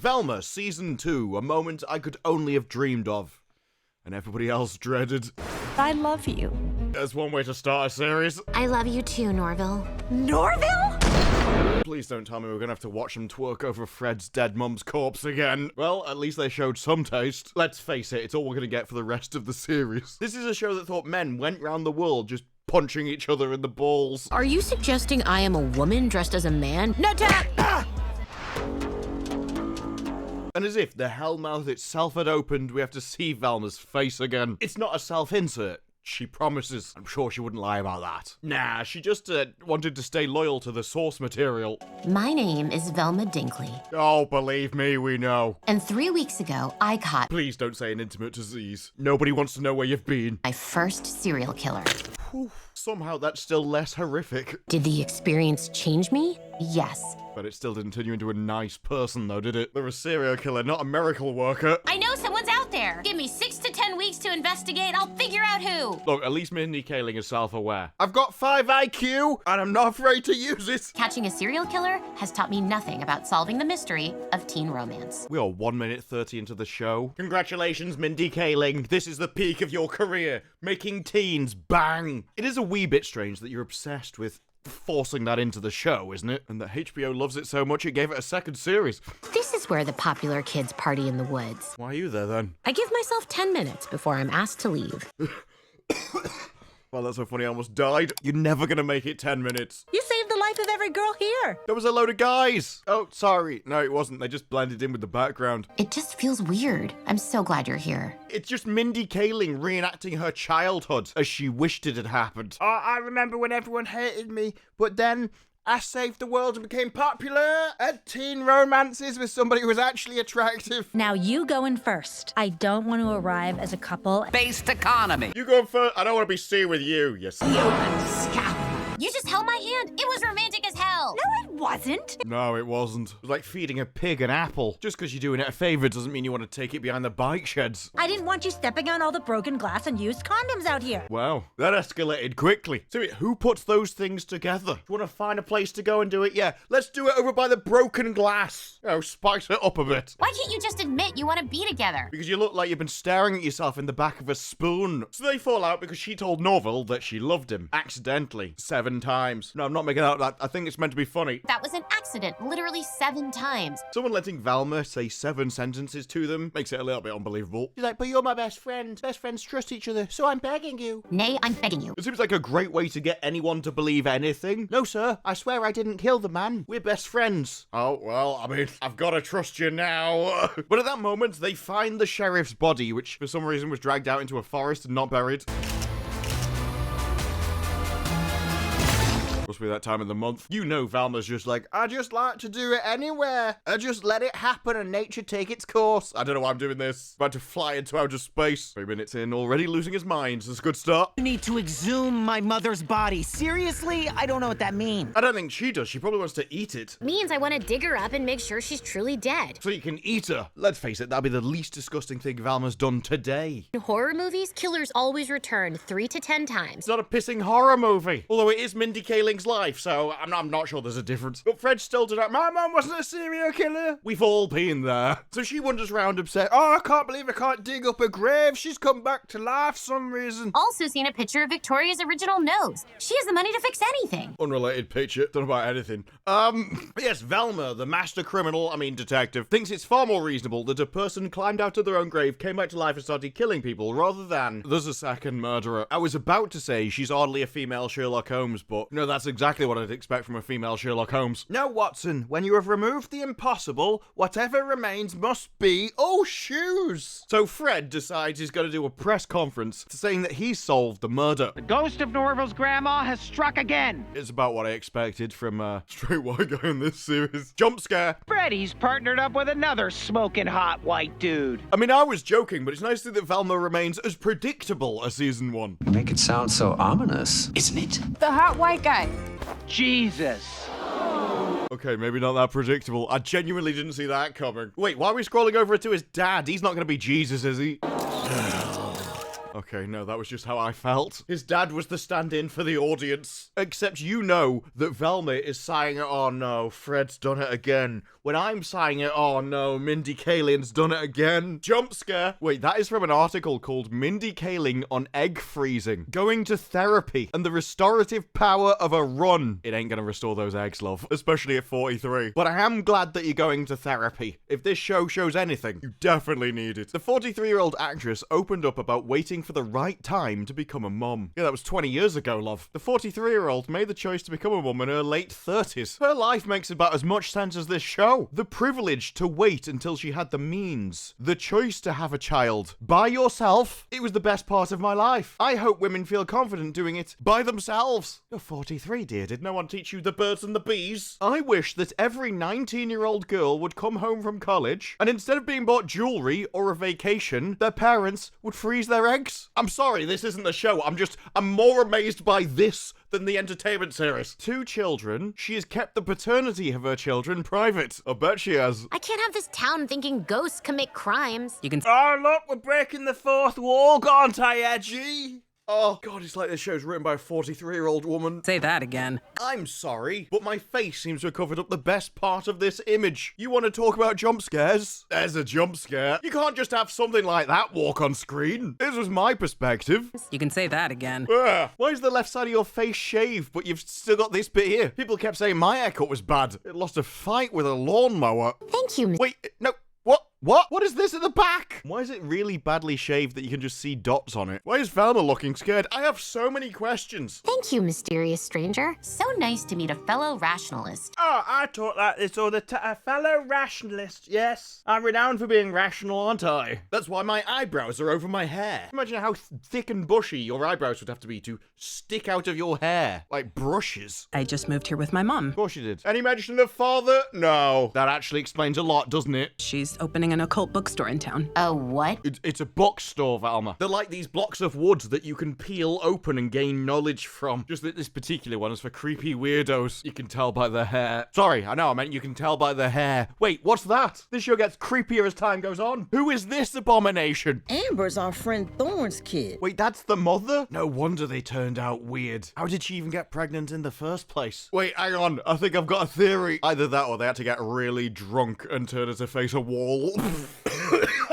Velma, Season 2, a moment I could only have dreamed of, and everybody else dreaded. I love you. There's one way to start a series. I love you too, Norville. Norville? Please don't tell me we're gonna have to watch them twerk over Fred's dead mum's corpse again. Well, at least they showed some taste. Let's face it, it's all we're gonna get for the rest of the series. This is a show that thought men went round the world just punching each other in the balls. Are you suggesting I am a woman dressed as a man? No tap! Ah! And as if the hellmouth itself had opened, we have to see Velma's face again. It's not a self-insert. She promises. I'm sure she wouldn't lie about that. Nah, she just wanted to stay loyal to the source material. My name is Velma Dinkley. Oh, believe me, we know. And 3 weeks ago, I caught Please don't say an intimate disease. Nobody wants to know where you've been. my first serial killer. Whew. Somehow that's still less horrific. Did the experience change me? Yes. But it still didn't turn you into a nice person, though, did it? They're a serial killer, not a miracle worker. I know someone's out there. Give me 6 to 10 weeks to investigate. I'll figure out who. Look, at least Mindy Kaling is self-aware. I've got 5 IQ, and I'm not afraid to use it. Catching a serial killer has taught me nothing about solving the mystery of teen romance. We are 1 minute 30 into the show. Congratulations, Mindy Kaling. This is the peak of your career. Making teens bang. It is a wee bit strange that you're obsessed with forcing that into the show, isn't it? And that HBO loves it so much it gave it a second series. This is where the popular kids party in the woods. Why are you there then? I give myself 10 minutes before I'm asked to leave. Well, that's so funny, I almost died. You're never gonna make it 10 minutes. You saved the life of every girl here. There was a load of guys. Oh, sorry. No, it wasn't. They just blended in with the background. It just feels weird. I'm so glad you're here. It's just Mindy Kaling reenacting her childhood as she wished it had happened. Oh, I remember when everyone hated me, but then I saved the world and became popular at teen romances with somebody who was actually attractive. Now you go in first. I don't want to arrive as a couple. Based economy. You go first. I don't want to be seen with you, you You just held my hand. It was romantic as hell. No, it wasn't. No, it wasn't. It was like feeding a pig an apple. Just because you're doing it a favor doesn't mean you want to take it behind the bike sheds. I didn't want you stepping on all the broken glass and used condoms out here. Wow, that escalated quickly. So who puts those things together? Do you want to find a place to go and do it? Yeah, let's do it over by the broken glass. You know, spice it up a bit. Why can't you just admit you want to be together? Because you look like you've been staring at yourself in the back of a spoon. So they fall out because she told Norville that she loved him. Accidentally. 7 times. No, I'm not making out that. I think it's meant to be funny. That was an accident. Literally 7 times. Someone letting Velma say 7 sentences to them makes it a little bit unbelievable. She's like, but you're my best friend. Best friends trust each other, so I'm begging you. Nay, I'm begging you. It seems like a great way to get anyone to believe anything. No, sir. I swear I didn't kill the man. We're best friends. Oh, well, I mean, I've got to trust you now. But at that moment, they find the sheriff's body, which for some reason was dragged out into a forest and not buried. Must be that time of the month. You know Velma's just like, I just like to do it anywhere. I just let it happen and nature take its course. I don't know why I'm doing this. About to fly into outer space. 3 minutes in, already losing his mind. That's a good start. You need to exhume my mother's body. Seriously? I don't know what that means. I don't think she does. She probably wants to eat it. Means I want to dig her up and make sure she's truly dead. So you can eat her. Let's face it, that'd be the least disgusting thing Velma's done today. In horror movies, killers always return 3 to 10 times. It's not a pissing horror movie. Although it is Mindy Kaling's life, so I'm not sure there's a difference. But Fred still did that. My mom wasn't a serial killer. We've all been there. So she wanders around upset. Oh, I can't believe I can't dig up her grave. She's come back to life for some reason. Also seen a picture of Victoria's original nose. She has the money to fix anything. Unrelated picture. Don't know about anything. Yes, Velma, the master detective, thinks it's far more reasonable that a person climbed out of their own grave, came back to life and started killing people, rather than there's a second murderer. I was about to say she's hardly a female Sherlock Holmes, but no, that's exactly what I'd expect from a female Sherlock Holmes. Now, Watson, when you have removed the impossible, whatever remains must be, shoes. So Fred decides he's going to do a press conference saying that he solved the murder. The ghost of Norville's grandma has struck again. It's about what I expected from a straight white guy in this series. Jump scare. Freddy's partnered up with another smoking hot white dude. I mean, I was joking, but it's nice to see that Velma remains as predictable as season 1. You make it sound so ominous, isn't it? The hot white guy. Jesus. Okay, maybe not that predictable. I genuinely didn't see that coming. Wait, why are we scrolling over to his dad? He's not going to be Jesus, is he? Okay, no, that was just how I felt. His dad was the stand-in for the audience. Except you know that Velma is sighing, oh no, Fred's done it again. when I'm saying it, oh no, Mindy Kaling's done it again. Jump scare. Wait, that is from an article called Mindy Kaling on Egg Freezing, Going to Therapy, and the Restorative Power of a Run. It ain't gonna restore those eggs, love, especially at 43. But I am glad that you're going to therapy. If this show shows anything, you definitely need it. The 43-year-old actress opened up about waiting for the right time to become a mom. Yeah, that was 20 years ago, love. The 43-year-old made the choice to become a mom in her late 30s. Her life makes about as much sense as this show. The privilege to wait until she had the means. The choice to have a child. By yourself. It was the best part of my life. I hope women feel confident doing it by themselves. You're 43, dear. Did no one teach you the birds and the bees? I wish that every 19-year-old girl would come home from college, and instead of being bought jewelry or a vacation, their parents would freeze their eggs. I'm sorry, this isn't the show. I'm more amazed by this than the entertainment series. 2 children. She has kept the paternity of her children private. I bet she has. I can't have this town thinking ghosts commit crimes. You can Oh, look, we're breaking the fourth wall, aren't I, Edgy? Oh, God, it's like this show's written by a 43-year-old woman. say that again. I'm sorry, but my face seems to have covered up the best part of this image. You want to talk about jump scares? There's a jump scare. You can't just have something like that walk on screen. This was my perspective. You can say that again. Why is the left side of your face shaved, but you've still got this bit here? People kept saying my haircut was bad. It lost a fight with a lawnmower. Thank you, Miss. Wait, no. What? What? What is this at the back? Why is it really badly shaved that you can just see dots on it? Why is Velma looking scared? I have so many questions. Thank you, mysterious stranger. So nice to meet a fellow rationalist. Oh, I taught that this all the time. A fellow rationalist, yes. I'm renowned for being rational, aren't I? That's why my eyebrows are over my hair. Imagine how thick and bushy your eyebrows would have to be to stick out of your hair. Like brushes. I just moved here with my mom. Of course you did. Any mention of father? No. That actually explains a lot, doesn't it? She's opening an occult bookstore in town. A what? It's a bookstore, Velma. They're like these blocks of wood that you can peel open and gain knowledge from. Just that this particular one is for creepy weirdos. You can tell by their hair. Sorry, I know, I meant you can tell by their hair. Wait, what's that? This show gets creepier as time goes on. Who is this abomination? Amber's our friend Thorne's kid. Wait, that's the mother? No wonder they turned out weird. How did she even get pregnant in the first place? Wait, hang on. I think I've got a theory. Either that or they had to get really drunk and turn her to face a wall.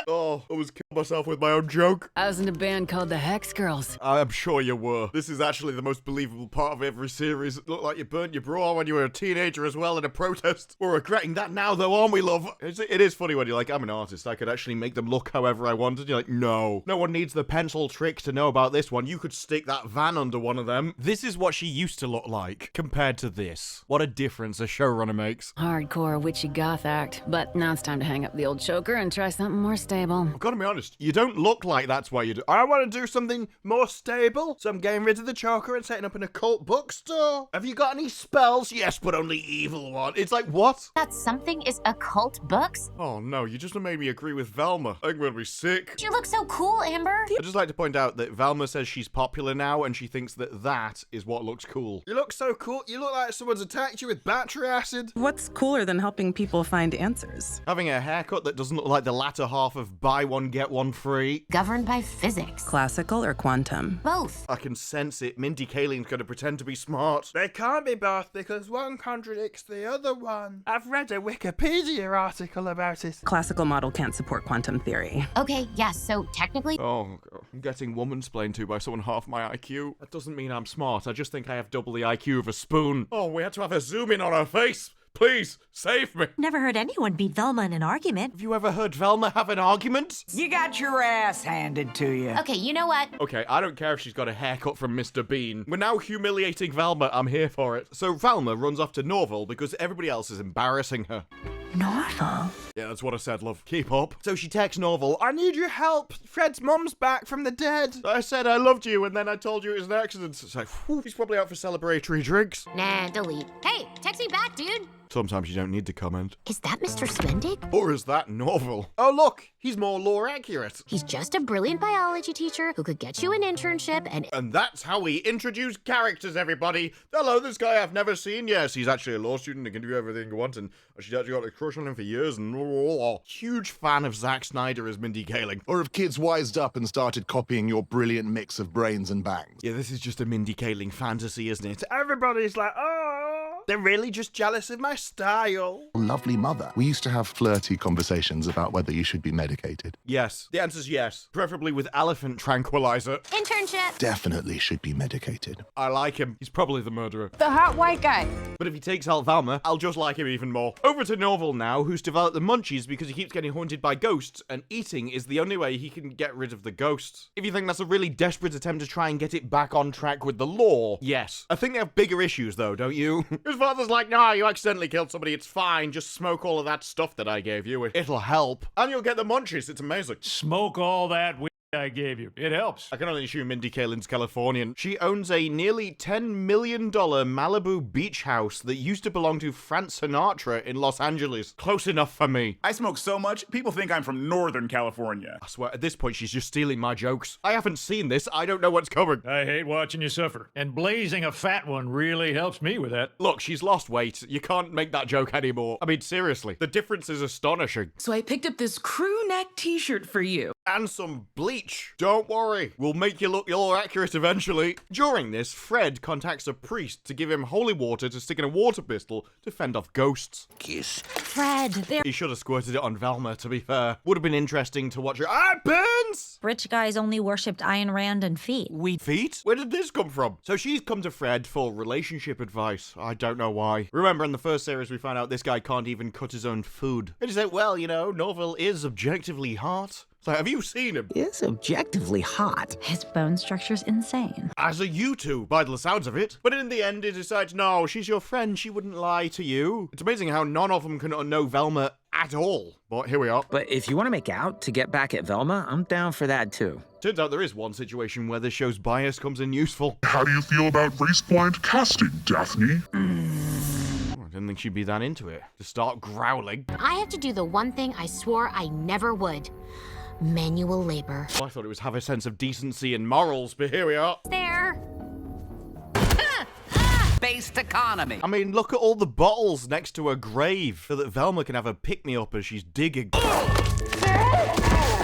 Oh, I was killing myself with my own joke. I was in a band called the Hex Girls. I'm sure you were. This is actually the most believable part of every series. It looked like you burnt your bra when you were a teenager as well in a protest. We're regretting that now though, aren't we, love? It is funny when you're like, I'm an artist. I could actually make them look however I wanted. You're like, no. No one needs the pencil trick to know about this one. You could stick that van under one of them. This is what she used to look like compared to this. What a difference a showrunner makes. Hardcore witchy goth act. But now it's time to hang up the old choker and try something more stable. I've got to be honest, you don't look like that's why you do. I want to do something more stable, so I'm getting rid of the choker and setting up an occult bookstore. Have you got any spells? Yes, but only evil one. It's like, what? That something is occult books? Oh no, you just made me agree with Velma. I'm going to be sick. You look so cool, Amber. I'd just like to point out that Velma says she's popular now and she thinks that that is what looks cool. You look so cool. You look like someone's attacked you with battery acid. What's cooler than helping people find answers? Having a haircut that doesn't look like the latter half of buy one, get one free. Governed by physics. Classical or quantum? Both. I can sense it. Mindy Kaling's going to pretend to be smart. They can't be both because one contradicts the other one. I've read a Wikipedia article about it. Classical model can't support quantum theory. Okay, yes, so technically... Oh, I'm getting woman-splained to by someone half my IQ. That doesn't mean I'm smart. I just think I have double the IQ of a spoon. Oh, we had to have a zoom in on her face. Please, save me. Never heard anyone beat Velma in an argument. Have you ever heard Velma have an argument? You got your ass handed to you. Okay, you know what? Okay, I don't care if she's got a haircut from Mr. Bean. We're now humiliating Velma. I'm here for it. So Velma runs off to Norville because everybody else is embarrassing her. Norville? Yeah, that's what I said, love. Keep up. So she texts Norville, I need your help. Fred's mum's back from the dead. I said I loved you, and then I told you it was an accident. It's like, whew, he's probably out for celebratory drinks. Nah, delete. Hey, text me back, dude. Sometimes you don't need to comment. Is that Mr. Swendig? Or is that Norville? Oh, look, he's more lore accurate. He's just a brilliant biology teacher who could get you an internship and... And that's how we introduce characters, everybody. Hello, this guy I've never seen. Yes, he's actually a law student and can do everything he wants, and she's actually got a crush on him for years, and huge fan of Zack Snyder as Mindy Kaling. Or have kids wised up and started copying your brilliant mix of brains and bangs? Yeah, this is just a Mindy Kaling fantasy, isn't it? Everybody's like, oh... They're really just jealous of my style. Lovely mother. We used to have flirty conversations about whether you should be medicated. Yes. The answer's yes. Preferably with elephant tranquilizer. Internship. Definitely should be medicated. I like him. He's probably the murderer. The hot white guy. But if he takes out Velma, I'll just like him even more. Over to Norville now, who's developed the munchies because he keeps getting haunted by ghosts, and eating is the only way he can get rid of the ghosts. If you think that's a really desperate attempt to try and get it back on track with the law, yes. I think they have bigger issues though, don't you? His father's like, nah, you accidentally killed somebody, it's fine, just smoke all of that stuff that I gave you, it'll help. And you'll get the munchies, it's amazing. Smoke all that weed I gave you. It helps. I can only assume Mindy Kaling's Californian. She owns a nearly $10 million Malibu beach house that used to belong to Frank Sinatra in Los Angeles. Close enough for me. I smoke so much, people think I'm from Northern California. I swear, at this point, she's just stealing my jokes. I haven't seen this. I don't know what's coming. I hate watching you suffer. And blazing a fat one really helps me with that. Look, she's lost weight. You can't make that joke anymore. I mean, seriously, the difference is astonishing. So I picked up this crew neck t-shirt for you. And some bleach. Don't worry, we'll make you look more accurate eventually. During this, Fred contacts a priest to give him holy water to stick in a water pistol to fend off ghosts. Kiss. Fred, there. He should have squirted it on Velma, to be fair. Would have been interesting to watch her. Ah, burns! Rich guys only worshipped Ayn Rand and feet. Feet? Where did this come from? So she's come to Fred for relationship advice. I don't know why. Remember in the first series we found out this guy can't even cut his own food. And he's like, well, you know, Norville is objectively hot. So have you seen him? It's objectively hot. His bone structure's insane. As are you two, by the sounds of it. But in the end, he decides, no, she's your friend. She wouldn't lie to you. It's amazing how none of them can know Velma at all. But here we are. But if you want to make out to get back at Velma, I'm down for that too. Turns out there is one situation where this show's bias comes in useful. How do you feel about race-blind casting, Daphne? I didn't think she'd be that into it. To start growling. I have to do the one thing I swore I never would. Manual labor. I thought it was have a sense of decency and morals, but here we are. There. Based economy. I mean, look at all the bottles next to her grave so that Velma can have a pick-me-up as she's digging.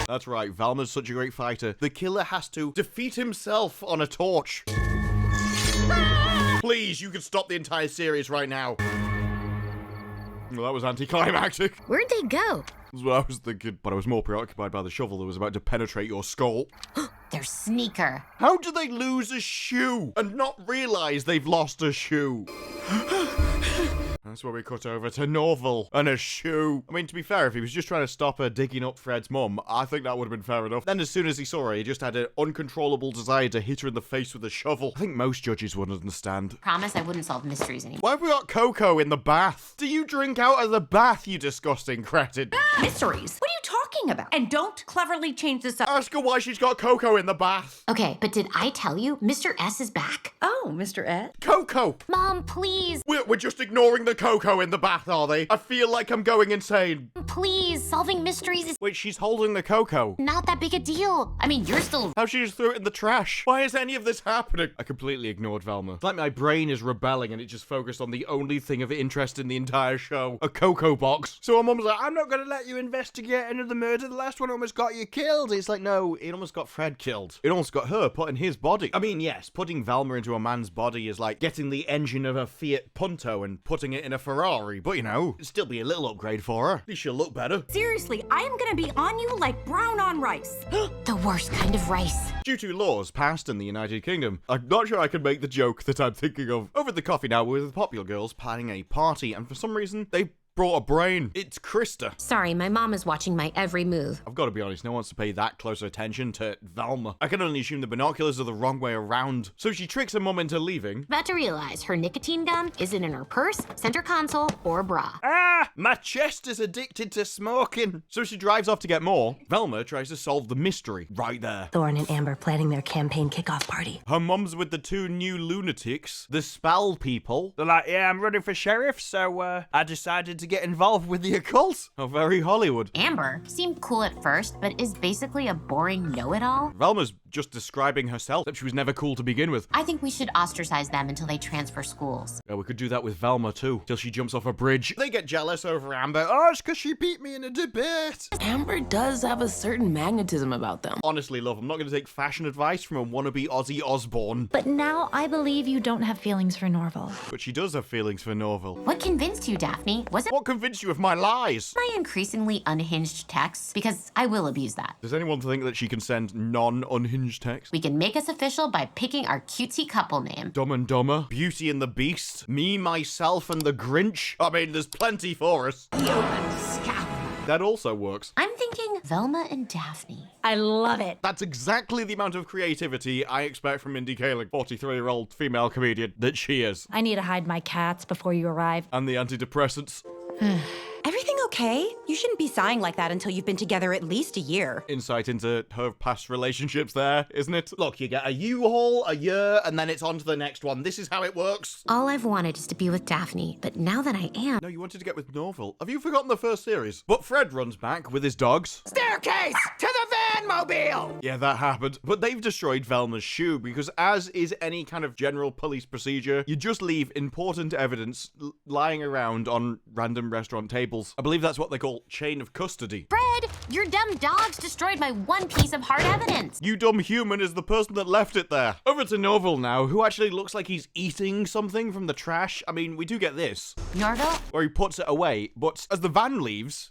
That's right, Velma's such a great fighter. The killer has to defeat himself on a torch. Please, you can stop the entire series right now. Well, that was anticlimactic. Where'd they go? That's what I was thinking, but I was more preoccupied by the shovel that was about to penetrate your skull. Their sneaker. How do they lose a shoe and not realize they've lost a shoe? That's where we cut over to Norville and a shoe. I mean, to be fair, if he was just trying to stop her digging up Fred's mum, I think that would have been fair enough. Then as soon as he saw her, he just had an uncontrollable desire to hit her in the face with a shovel. I think most judges would understand. Promise I wouldn't solve mysteries anymore. Why have we got Coco in the bath? Do you drink out of the bath, you disgusting cretin? Mysteries? What are you talking about? And don't cleverly change this up. Ask her why she's got Coco in the bath. Okay, but did I tell you Mr. S is back? Oh, Mr. Ed? Coco! Mom, please. We're just ignoring the Coco in the bath, are they? I feel like I'm going insane. Please, solving mysteries is Wait, she's holding the Coco. not that big a deal. I mean, you're still... How she just threw it in the trash? Why is any of this happening? I completely ignored Velma. It's like my brain is rebelling and it just focused on the only thing of interest in the entire show. A Coco box. So her mum's like, I'm not gonna let you investigate another murder. The last one almost got you killed. It's like, no, it almost got Fred killed. It almost got her put in his body. I mean, yes, putting Velma into a man's body is like getting the engine of a Fiat Punto and putting it in a Ferrari. But you know, it'd still be a little upgrade for her. At least she'll look better. Seriously, I am gonna be on you like brown on rice. the worst kind of rice. Due to laws passed in the United Kingdom, I'm not sure I can make the joke that I'm thinking of. Over the coffee now, we're with the Popular Girls planning a party, and for some reason, they brought a brain. It's Krista. Sorry, my mom is watching my every move. I've got to be honest, no one wants to pay that close attention to Velma. I can only assume the binoculars are the wrong way around. So she tricks her mum into leaving. About to realize her nicotine gum isn't in her purse, center console, or bra. Ah! My chest is addicted to smoking. So she drives off to get more. Velma tries to solve the mystery right there. Thorne and Amber planning their campaign kickoff party. Her mum's with the two new lunatics, the Spell people. They're like, yeah, I'm running for sheriff, so I decided to get involved with the occult. Oh, very Hollywood. Amber seemed cool at first, but is basically a boring know-it-all. Velma's just describing herself, except she was never cool to begin with. I think we should ostracize them until they transfer schools. Yeah, we could do that with Velma too, till she jumps off a bridge. They get jealous over Amber. Oh, it's because she beat me in a debate. Amber does have a certain magnetism about them. Honestly, love, I'm not going to take fashion advice from a wannabe Ozzy Osbourne. But now I believe you don't have feelings for Norville. But she does have feelings for Norville. What convinced you, Daphne? Was it What convinced you of my lies? my increasingly unhinged texts? Because I will abuse that. Does anyone think that she can send non-unhinged text? We can make us official by picking our cutesy couple name. Dumb and Dumber, Beauty and the Beast, Me, Myself, and the Grinch. I mean, there's plenty for us. That also works. I'm thinking Velma and Daphne. I love it. That's exactly the amount of creativity I expect from Mindy Kaling, 43-year-old female comedian that she is. I need to hide my cats before you arrive. And the antidepressants. Everything okay? You shouldn't be sighing like that until you've been together at least a year. Insight into her past relationships there, isn't it? Look, you get a U-Haul, a year, and then it's on to the next one. This is how it works. All I've wanted is to be with Daphne, but now that I am... No, you wanted to get with Norville. Have you forgotten the first series? But Fred runs back with his dogs. Staircase to the vanmobile! Yeah, that happened. But they've destroyed Velma's shoe because, as is any kind of general police procedure, you just leave important evidence lying around on random restaurant tables. I believe that's what they call chain of custody. Fred, your dumb dogs destroyed my one piece of hard evidence. You dumb human is the person that left it there. Over to Norville now, who actually looks like he's eating something from the trash. I mean, we do get this. Norville? Where he puts it away, but as the van leaves...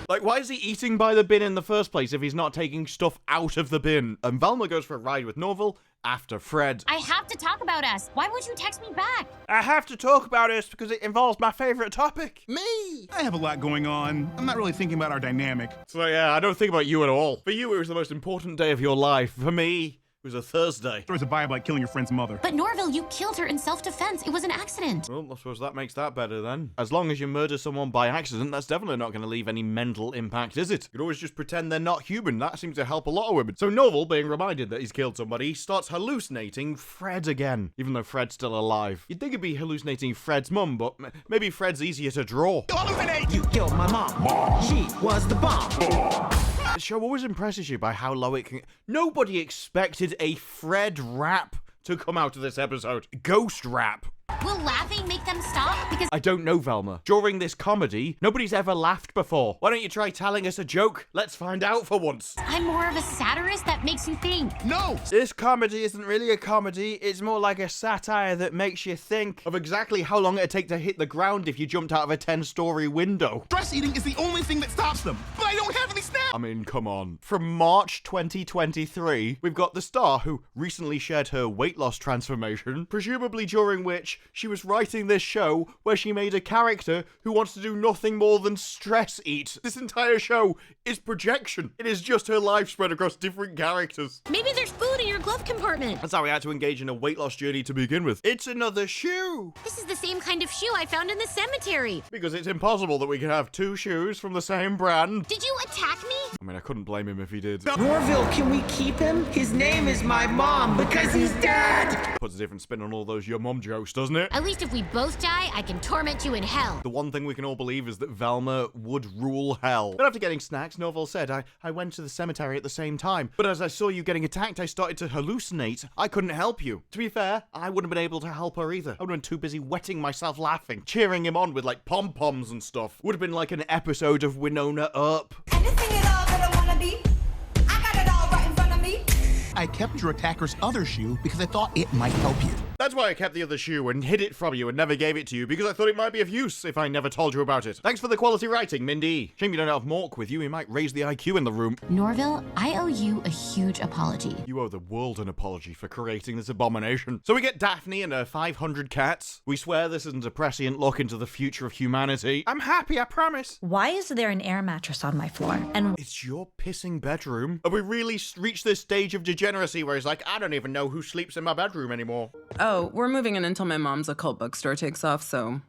Like, why is he eating by the bin in the first place if he's not taking stuff out of the bin? And Velma goes for a ride with Norville after Fred. I have to talk about us. Why won't you text me back? I have to talk about us because it involves my favorite topic. Me! I have a lot going on. I'm not really thinking about our dynamic. So yeah, I don't think about you at all. For you, it was the most important day of your life. For me, it was a Thursday. There was a vibe like killing your friend's mother. But Norville, you killed her in self-defense. It was an accident. Well, I suppose that makes that better then. As long as you murder someone by accident, that's definitely not going to leave any mental impact, is it? You can always just pretend they're not human. That seems to help a lot of women. So Norville, being reminded that he's killed somebody, starts hallucinating Fred again, even though Fred's still alive. You'd think it'd be hallucinating Fred's mum, but maybe Fred's easier to draw. Hallucinate! You killed my mom. She was the bomb. The show always impresses you by how low it can... Nobody expected a Fred rap to come out of this episode. Ghost rap. Will laughing make them stop? Because I don't know, Velma. During this comedy, nobody's ever laughed before. Why don't you try telling us a joke? Let's find out for once. I'm more of a satirist that makes you think. No! This comedy isn't really a comedy. It's more like a satire that makes you think of exactly how long it'd take to hit the ground if you jumped out of a 10-story window. Stress eating is the only thing that stops them, but I don't have any snap! I mean, come on. From March 2023, we've got the star who recently shared her weight loss transformation, presumably during which she was writing this show where she made a character who wants to do nothing more than stress eat. This entire show is projection. It is just her life spread across different characters. Maybe there's food in your glove compartment. That's how we had to engage in a weight loss journey to begin with. It's another shoe. This is the same kind of shoe I found in the cemetery. Because it's impossible that we can have two shoes from the same brand. Did you attack me? I mean, I couldn't blame him if he did. Norville, can we keep him? His name is my mom because he's dead. Puts a different spin on all those your mom jokes, doesn't it? At least if we both die, I can torment you in hell. The one thing we can all believe is that Velma would rule hell. But after getting snacks, Norville said, I went to the cemetery at the same time. But as I saw you getting attacked, I started to hallucinate. I couldn't help you. To be fair, I wouldn't have been able to help her either. I would have been too busy wetting myself laughing, cheering him on with like pom-poms and stuff. Would have been like an episode of Winona Up. Anything at all that I wanna be, I got it all right in front of me. I kept your attacker's other shoe because I thought it might help you. That's why I kept the other shoe and hid it from you and never gave it to you, because I thought it might be of use if I never told you about it. Thanks for the quality writing, Mindy. Shame you don't have Mork with you. He might raise the IQ in the room. Norville, I owe you a huge apology. You owe the world an apology for creating this abomination. So we get Daphne and her 500 cats. We swear this isn't a prescient look into the future of humanity. I'm happy, I promise. Why is there an air mattress on my floor? And it's your pissing bedroom. Have we really reached this stage of degeneracy where he's like, I don't even know who sleeps in my bedroom anymore? Oh, we're moving in until my mom's occult bookstore takes off, so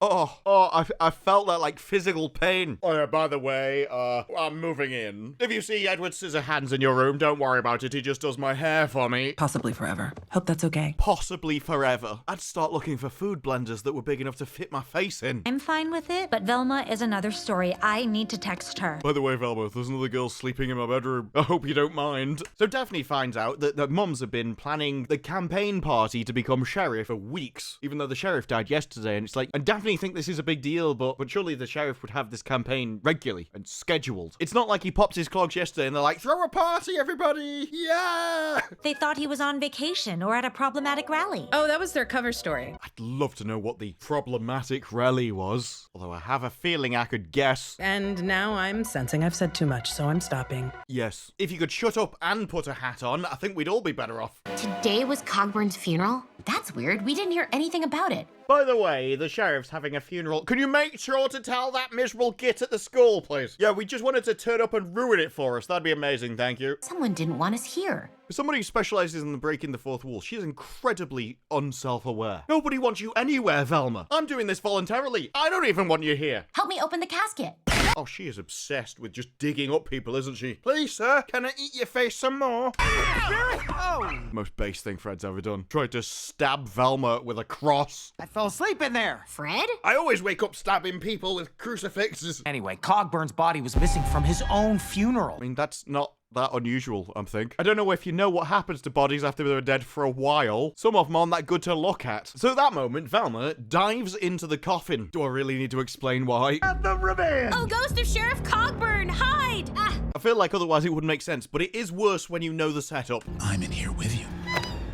I felt that like physical pain. Oh yeah, by the way, I'm moving in. If you see Edward Scissorhands in your room, don't worry about it. He just does my hair for me. Possibly forever. Hope that's okay. Possibly forever. I'd start looking for food blenders that were big enough to fit my face in. I'm fine with it, but Velma is another story. I need to text her. By the way, Velma, there's another girl sleeping in my bedroom. I hope you don't mind. So Daphne finds out that mums have been planning the campaign party to become sheriff for weeks, even though the sheriff died yesterday, and it's like, and Daphne think this is a big deal, but surely the sheriff would have this campaign regularly and scheduled. It's not like he popped his clogs yesterday and they're like, throw a party, everybody! Yeah! They thought he was on vacation or at a problematic rally. Oh, that was their cover story. I'd love to know what the problematic rally was, although I have a feeling I could guess. And now I'm sensing I've said too much, so I'm stopping. Yes. If you could shut up and put a hat on, I think we'd all be better off. Today was Cogburn's funeral? That's weird. We didn't hear anything about it. By the way, the sheriff's having a funeral. Can you make sure to tell that miserable git at the school, please? Yeah, we just wanted to turn up and ruin it for us. That'd be amazing, thank you. Someone didn't want us here. For somebody who specializes in breaking the fourth wall, she's incredibly unself-aware. Nobody wants you anywhere, Velma. I'm doing this voluntarily. I don't even want you here. Help me open the casket. Oh, she is obsessed with just digging up people, isn't she? Please, sir, can I eat your face some more? Most base thing Fred's ever done. Tried to stab Velma with a cross. I fell asleep in there. Fred? I always wake up stabbing people with crucifixes. Anyway, Cogburn's body was missing from his own funeral. I mean, that's not that unusual, I think. I don't know if you know what happens to bodies after they're dead for a while. Some of them aren't that good to look at. So at that moment, Velma dives into the coffin. Do I really need to explain why? At the revenge! Oh, ghost of Sheriff Cogburn, hide! I feel like otherwise it wouldn't make sense, but it is worse when you know the setup. I'm in here with you.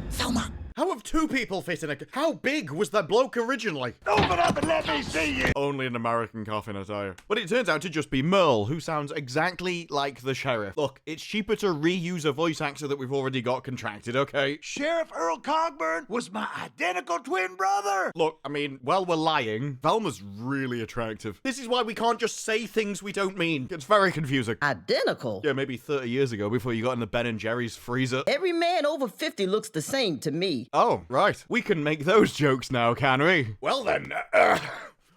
Velma! How have two people fit in a... How big was that bloke originally? Open up and let me see you! Only an American coffin, I tell you. But it turns out to just be Merle, who sounds exactly like the sheriff. Look, it's cheaper to reuse a voice actor that we've already got contracted, okay? Sheriff Earl Cogburn was my identical twin brother! Look, I mean, while we're lying, Velma's really attractive. This is why we can't just say things we don't mean. It's very confusing. Identical? Yeah, maybe 30 years ago before you got in the Ben & Jerry's freezer. Every man over 50 looks the same to me. Oh, right. We can make those jokes now, can we? Well then,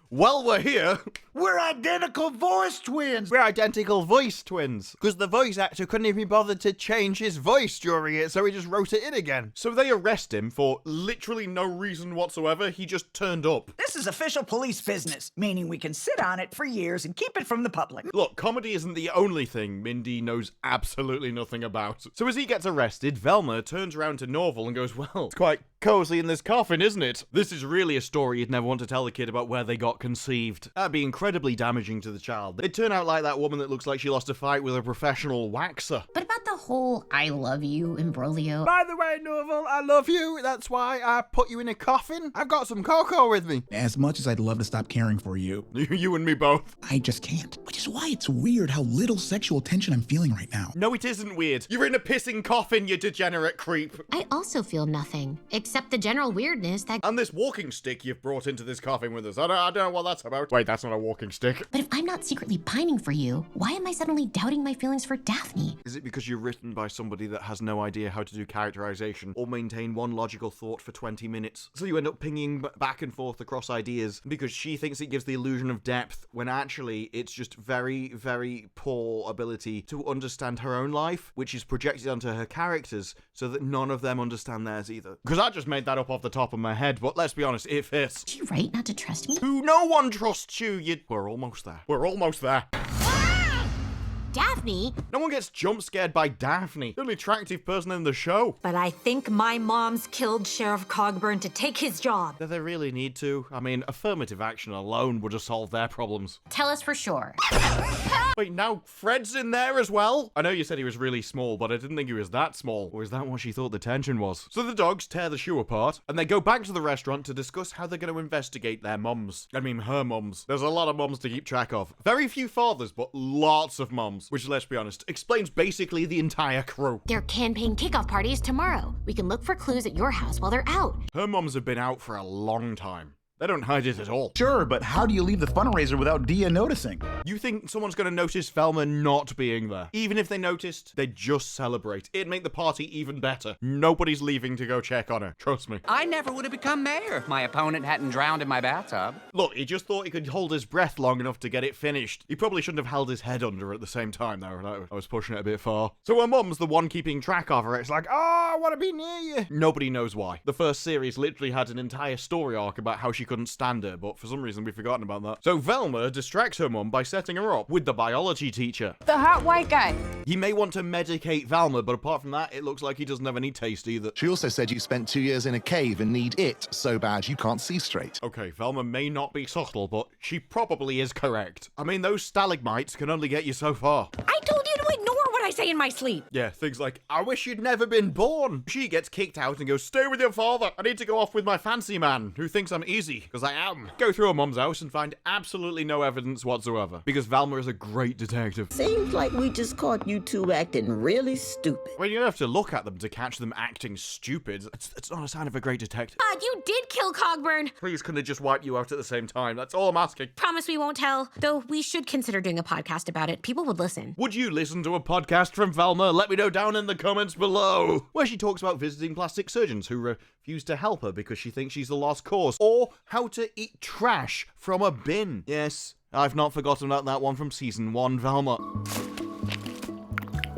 while we're here... We're identical voice twins! We're identical voice twins. Because the voice actor couldn't even be bothered to change his voice during it, so he just wrote it in again. So they arrest him for literally no reason whatsoever. He just turned up. This is official police business, meaning we can sit on it for years and keep it from the public. Look, comedy isn't the only thing Mindy knows absolutely nothing about. So as he gets arrested, Velma turns around to Norville and goes, well, it's quite cozy in this coffin, isn't it? This is really a story you'd never want to tell the kid about where they got conceived. That'd be incredibly damaging to the child. It'd turn out like that woman that looks like she lost a fight with a professional waxer. But about the whole I love you imbroglio. By the way, Norville, I love you. That's why I put you in a coffin. I've got some cocoa with me. As much as I'd love to stop caring for you. You and me both. I just can't. Which is why it's weird how little sexual tension I'm feeling right now. No, it isn't weird. You're in a pissing coffin, you degenerate creep. I also feel nothing, except the general weirdness that... And this walking stick you've brought into this coffin with us. I don't know what that's about. Wait, that's not a walking stick. But if I'm not secretly pining for you, why am I suddenly doubting my feelings for Daphne? Is it because you're written by somebody that has no idea how to do characterization or maintain one logical thought for 20 minutes? So you end up pinging back and forth across ideas because she thinks it gives the illusion of depth when actually it's just very, very poor ability to understand her own life, which is projected onto her characters so that none of them understand theirs either. Because I just made that up off the top of my head, but let's be honest, it fits. Did you write not to trust me? No one trusts you. We're almost there. We're almost there. Daphne? No one gets jump scared by Daphne, the only attractive person in the show. But I think my mom's killed Sheriff Cogburn to take his job. Do they really need to? I mean, affirmative action alone would have solved their problems. Tell us for sure. Wait, now Fred's in there as well? I know you said he was really small, but I didn't think he was that small. Or is that what she thought the tension was? So the dogs tear the shoe apart, and they go back to the restaurant to discuss how they're going to investigate their mums. I mean, her mums. There's a lot of mums to keep track of. Very few fathers, but lots of mums. Which, let's be honest, explains basically the entire crew. Their campaign kickoff party is tomorrow. We can look for clues at your house while they're out. Her mums have been out for a long time. They don't hide it at all. Sure, but how do you leave the fundraiser without Dia noticing? You think someone's gonna notice Velma not being there? Even if they noticed, they'd just celebrate. It'd make the party even better. Nobody's leaving to go check on her, trust me. I never would have become mayor if my opponent hadn't drowned in my bathtub. Look, he just thought he could hold his breath long enough to get it finished. He probably shouldn't have held his head under at the same time, though. I was pushing it a bit far. So her mum's the one keeping track of her. It's like, oh, I want to be near you. Nobody knows why. The first series literally had an entire story arc about how she couldn't stand her, but for some reason we've forgotten about that. So Velma distracts her mum by setting her up with the biology teacher. The hot white guy. He may want to medicate Velma, but apart from that, it looks like he doesn't have any taste either. She also said you spent 2 years in a cave and need it so bad you can't see straight. Okay, Velma may not be subtle, but she probably is correct. I mean, those stalagmites can only get you so far. I told you to ignore what I say in my sleep. Yeah, things like, I wish you'd never been born. She gets kicked out and goes, stay with your father. I need to go off with my fancy man, who thinks I'm easy, because I am. Go through her mum's house and find absolutely no evidence whatsoever, because Velma is a great detective. Seems like we just caught you two acting really stupid. Well, you don't have to look at them to catch them acting stupid. It's not a sign of a great detective. You did kill Cogburn. Please, can they just wipe you out at the same time? That's all I'm asking. Promise we won't tell. Though we should consider doing a podcast about it. People would listen. Would you listen to a podcast from Velma? Let me know down in the comments below. Where she talks about visiting plastic surgeons who refuse to help her because she thinks she's the lost cause. Or how to eat trash from a bin. Yes, I've not forgotten about that one from season 1, Velma.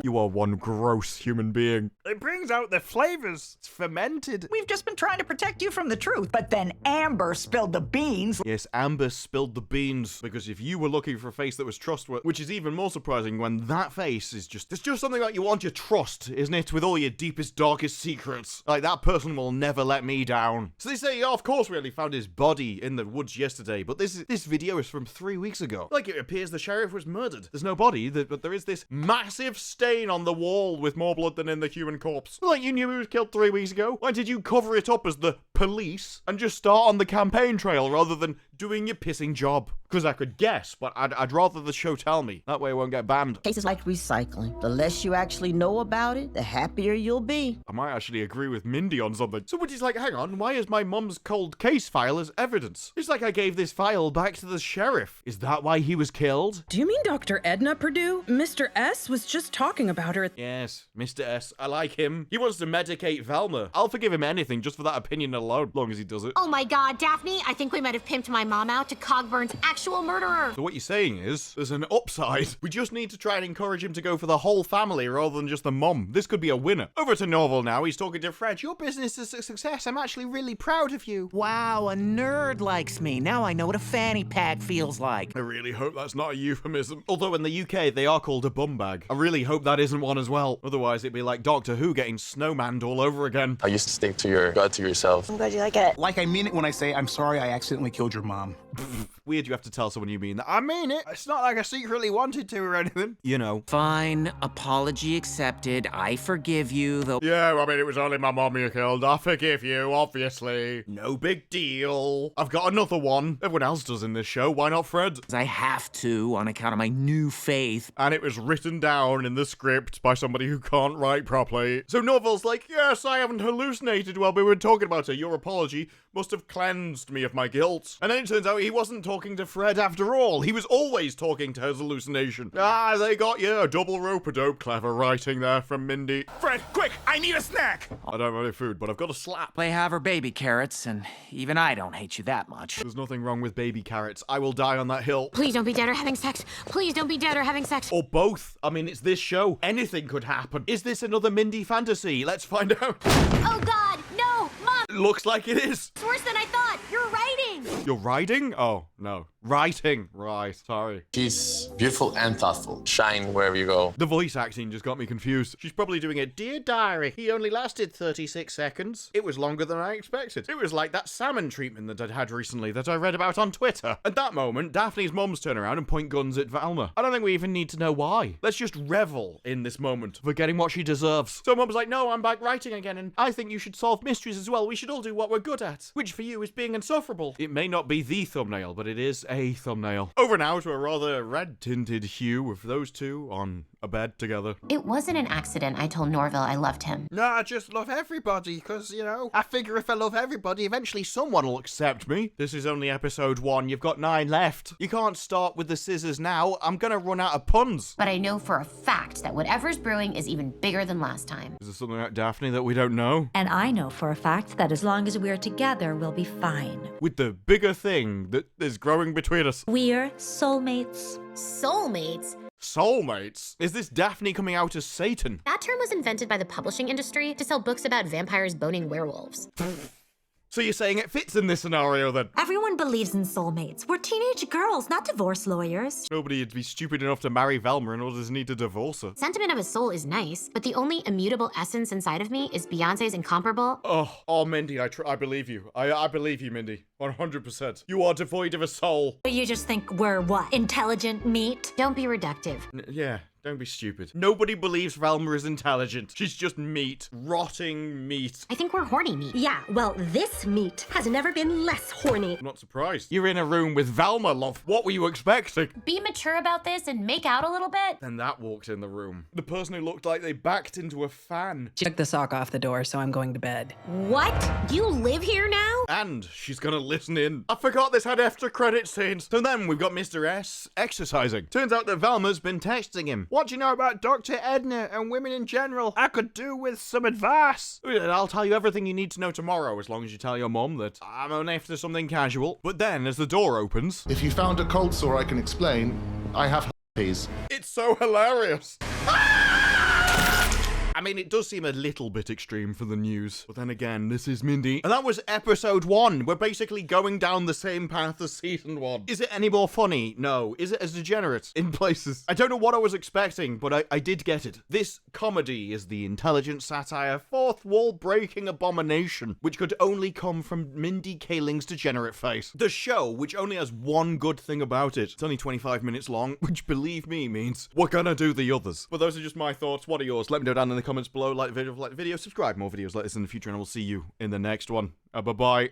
You are one gross human being. It brings out the flavors. It's fermented. We've just been trying to protect you from the truth, but then Amber spilled the beans. Yes, Amber spilled the beans, because if you were looking for a face that was trustworthy, which is even more surprising when that face is just, it's just something that you want to trust, isn't it? With all your deepest, darkest secrets. Like, that person will never let me down. So they say, yeah, of course we only found his body in the woods yesterday, but this video is from 3 weeks ago. Like, it appears the sheriff was murdered. There's no body, but there is this massive stain on the wall with more blood than in the human corpse. Like, you knew he was killed 3 weeks ago. Why did you cover it up as the police and just start on the campaign trail rather than doing your pissing job? Because I could guess, but I'd rather the show tell me. That way I won't get banned. Cases like recycling. The less you actually know about it, the happier you'll be. I might actually agree with Mindy on something. Somebody's like, hang on, why is my mum's cold case file as evidence? It's like I gave this file back to the sheriff. Is that why he was killed? Do you mean Dr. Edna Purdue? Mr. S was just talking about her. Yes, Mr. S. I like him. He wants to medicate Velma. I'll forgive him anything just for that opinion alone, as long as he does it. Oh my god, Daphne, I think we might have pimped my mom out to Cogburn's actual murderer. So what you're saying is, there's an upside. We just need to try and encourage him to go for the whole family rather than just the mum. This could be a winner. Over to Norville now. He's talking to Fred. Your business is a success. I'm actually really proud of you. Wow, a nerd likes me. Now I know what a fanny pack feels like. I really hope that's not a euphemism. Although in the UK, they are called a bum bag. I really hope that isn't one as well. Otherwise, it'd be like Doctor Who getting snowmanned all over again. I used to stick to your gut to yourself. I'm glad you like it. Like I mean it when I say I'm sorry I accidentally killed your mom. Weird you have to tell someone you mean that. I mean it. It's not like I secretly wanted to or anything. You know. Fine, apology accepted. I forgive you, though. Yeah, I mean, it was only my mom you killed. I forgive you, obviously. No big deal. I've got another one. Everyone else does in this show. Why not Fred? I have to, on account of my new faith. And it was written down in the script by somebody who can't write properly. So Norville's like, yes, I haven't hallucinated while we were talking about her. Your apology must have cleansed me of my guilt. And then it turns out he wasn't talking to Fred after all. He was always talking to his hallucination. Ah, they got you. A double rope-a-dope. Clever writing there from Mindy. Fred, quick, I need a snack. I don't have any food, but I've got a slap. They have her baby carrots, and even I don't hate you that much. There's nothing wrong with baby carrots. I will die on that hill. Please don't be dead or having sex. Please don't be dead or having sex. Or both. I mean, it's this show. Anything could happen. Is this another Mindy fantasy? Let's find out. Oh god, no, Mom! It looks like it is. It's worse than I thought. You're writing. You're riding? Oh, no. Writing. Right, sorry. She's beautiful and thoughtful. Shine wherever you go. The voice acting just got me confused. She's probably doing it. Dear Diary, he only lasted 36 seconds. It was longer than I expected. It was like that salmon treatment that I'd had recently that I read about on Twitter. At that moment, Daphne's mums turn around and point guns at Velma. I don't think we even need to know why. Let's just revel in this moment for getting what she deserves. So mum's like, no, I'm back writing again, and I think you should solve mysteries as well. We should all do what we're good at, which for you is being insufferable. It may not be the thumbnail, but it is a thumbnail. Over now to a rather red-tinted hue with those two on a bed together. It wasn't an accident I told Norville I loved him. No, I just love everybody, because, you know, I figure if I love everybody, eventually someone will accept me. This is only episode 1, you've got 9 left. You can't start with the scissors now, I'm gonna run out of puns. But I know for a fact that whatever's brewing is even bigger than last time. Is there something about Daphne that we don't know? And I know for a fact that as long as we're together, we'll be fine. With the bigger thing that is growing between us. We're soulmates. Soulmates? Soulmates? Is this Daphne coming out as Satan? That term was invented by the publishing industry to sell books about vampires boning werewolves. So you're saying it fits in this scenario then? Everyone believes in soulmates. We're teenage girls, not divorce lawyers. Nobody would be stupid enough to marry Velma in order to need to divorce her. Sentiment of a soul is nice, but the only immutable essence inside of me is Beyonce's incomparable. Oh, Mindy, I believe you. I believe you, Mindy. 100%. You are devoid of a soul. You just think we're what? Intelligent meat? Don't be reductive. Yeah. Don't be stupid. Nobody believes Velma is intelligent. She's just meat. Rotting meat. I think we're horny meat. Yeah, well, this meat has never been less horny. I'm not surprised. You're in a room with Velma, love. What were you expecting? Be mature about this and make out a little bit. Then that walked in the room. The person who looked like they backed into a fan. She took the sock off the door, so I'm going to bed. What? You live here now? And she's gonna listen in. I forgot this had after credit scenes. So then we've got Mr. S exercising. Turns out that Velma's been texting him. What do you know about Dr. Edna and women in general? I could do with some advice. I'll tell you everything you need to know tomorrow, as long as you tell your mum that I'm only after something casual. But then, as the door opens... If you found a cold sore I can explain, I have herpes. It's so hilarious. I mean, it does seem a little bit extreme for the news. But then again, this is Mindy. And that was episode 1. We're basically going down the same path as season 1. Is it any more funny? No. Is it as degenerate? In places. I don't know what I was expecting, but I did get it. This comedy is the intelligent satire, fourth wall breaking abomination, which could only come from Mindy Kaling's degenerate face. The show, which only has one good thing about it. It's only 25 minutes long, which believe me means we're gonna do the others. But those are just my thoughts. What are yours? Let me know down in the comments below. Like the video, subscribe. More videos like this in the future, and I will see you in the next one. Bye-bye.